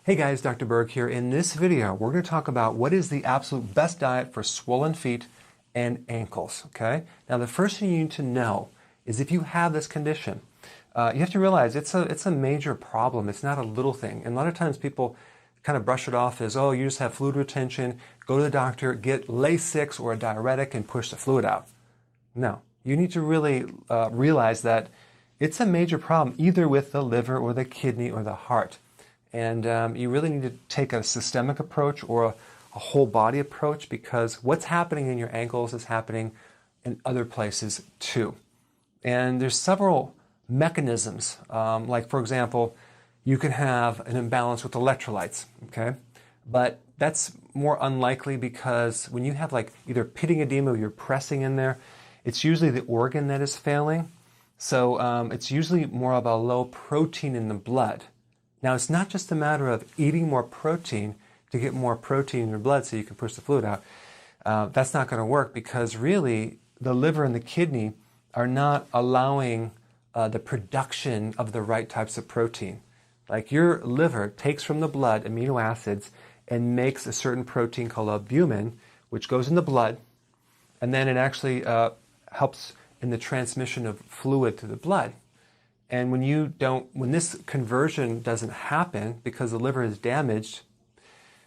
Hey guys, Dr. Berg here. In this video, we're going to talk about what is the absolute best diet for swollen feet and ankles, okay? Now, the first thing you need to know is if you have this condition, you have to realize it's a major problem. It's not a little thing. And a lot of times people kind of brush it off as, oh, you just have fluid retention, go to the doctor, get Lasix or a diuretic and push the fluid out. No, you need to really realize that it's a major problem either with the liver or the kidney or the heart. And you really need to take a systemic approach or a whole body approach, because what's happening in your ankles is happening in other places too. And there's several mechanisms, like for example, you can have an imbalance with electrolytes, okay? But that's more unlikely because when you have like either pitting edema or you're pressing in there, it's usually the organ that is failing. So it's usually more of a low protein in the blood. Now, it's not just a matter of eating more protein to get more protein in your blood so you can push the fluid out. That's not going to work because really the liver and the kidney are not allowing the production of the right types of protein. Like your liver takes from the blood amino acids and makes a certain protein called albumin, which goes in the blood, and then it actually helps in the transmission of fluid to the blood. And when this conversion doesn't happen because the liver is damaged,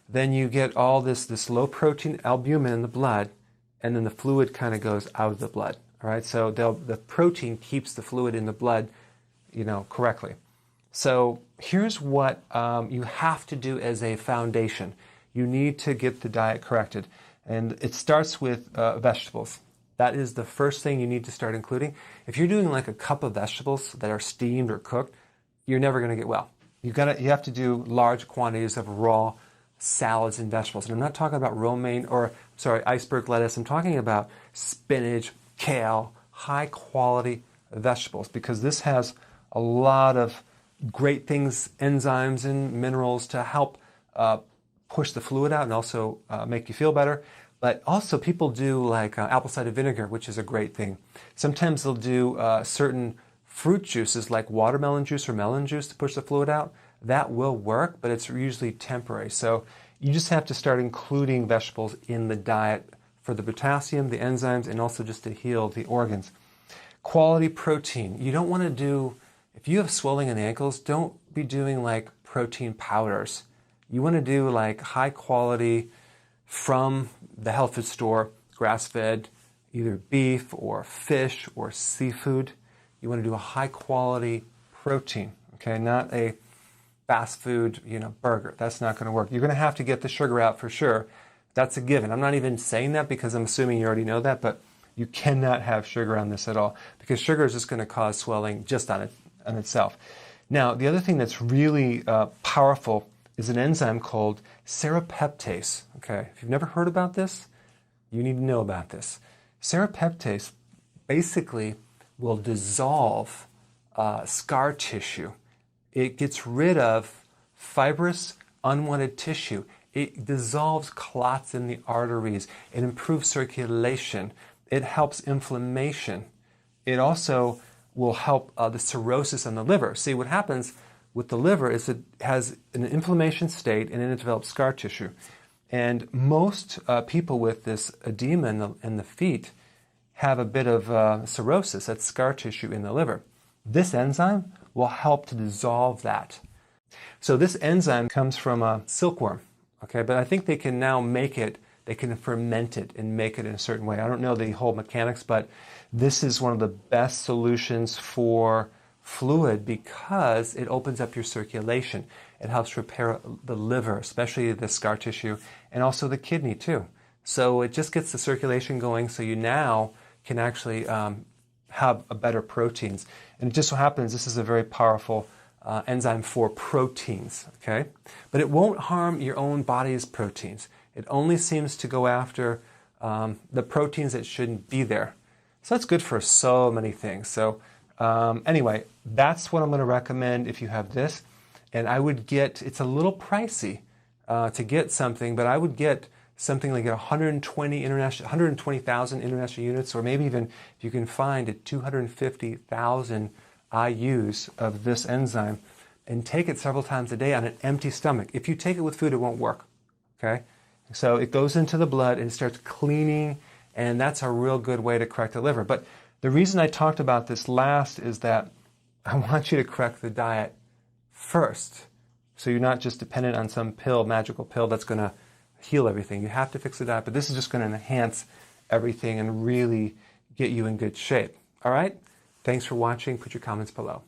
then you get all this low protein albumin in the blood, and then the fluid kind of goes out of the blood. All right, so the protein keeps the fluid in the blood, correctly. So here's what you have to do as a foundation. You need to get the diet corrected, and it starts with vegetables. That is the first thing you need to start including. If you're doing like a cup of vegetables that are steamed or cooked, you're never going to get well. You have to do large quantities of raw salads and vegetables. And I'm not talking about iceberg lettuce. I'm talking about spinach, kale, high quality vegetables, because this has a lot of great things, enzymes and minerals to help push the fluid out and also make you feel better. But also people do like apple cider vinegar, which is a great thing. Sometimes they'll do certain fruit juices like watermelon juice or melon juice to push the fluid out. That will work, but it's usually temporary. So you just have to start including vegetables in the diet for the potassium, the enzymes, and also just to heal the organs. Quality protein. You don't want to do, if you have swelling in the ankles, don't be doing like protein powders. You want to do like high quality from the health food store, grass-fed, either beef or fish or seafood. You want to do a high-quality protein, okay? Not a fast food, burger. That's not going to work. You're going to have to get the sugar out for sure. That's a given. I'm not even saying that because I'm assuming you already know that, but you cannot have sugar on this at all because sugar is just going to cause swelling just on itself. Now, the other thing that's really powerful is an enzyme called Serrapeptase. Okay, if you've never heard about this, you need to know about this. Serrapeptase basically will dissolve scar tissue. It gets rid of fibrous, unwanted tissue. It dissolves clots in the arteries. It improves circulation. It helps inflammation. It also will help the cirrhosis on the liver. See, what happens with the liver is it has an inflammation state and then it develops scar tissue. And most people with this edema in the feet have a bit of cirrhosis, that's scar tissue in the liver. This enzyme will help to dissolve that. So this enzyme comes from a silkworm, okay? But I think they can now they can ferment it and make it in a certain way. I don't know the whole mechanics, but this is one of the best solutions for fluid because it opens up your circulation. It helps repair the liver, especially the scar tissue, and also the kidney too. So it just gets the circulation going so you now can actually have a better proteins. And it just so happens this is a very powerful enzyme for proteins, okay? But it won't harm your own body's proteins. It only seems to go after the proteins that shouldn't be there. So it's good for so many things. So anyway, that's what I'm going to recommend if you have this. And I would it's a little pricey to get something, but I would get something like 120,000 international units, or maybe even if you can find 250,000 IUs of this enzyme. and take it several times a day on an empty stomach. If you take it with food, it won't work, okay? So it goes into the blood and it starts cleaning, and that's a real good way to correct the liver. But the reason I talked about this last is that I want you to correct the diet first. So you're not just dependent on some pill, magical pill that's going to heal everything. You have to fix the diet, but this is just going to enhance everything and really get you in good shape. All right? Thanks for watching. Put your comments below.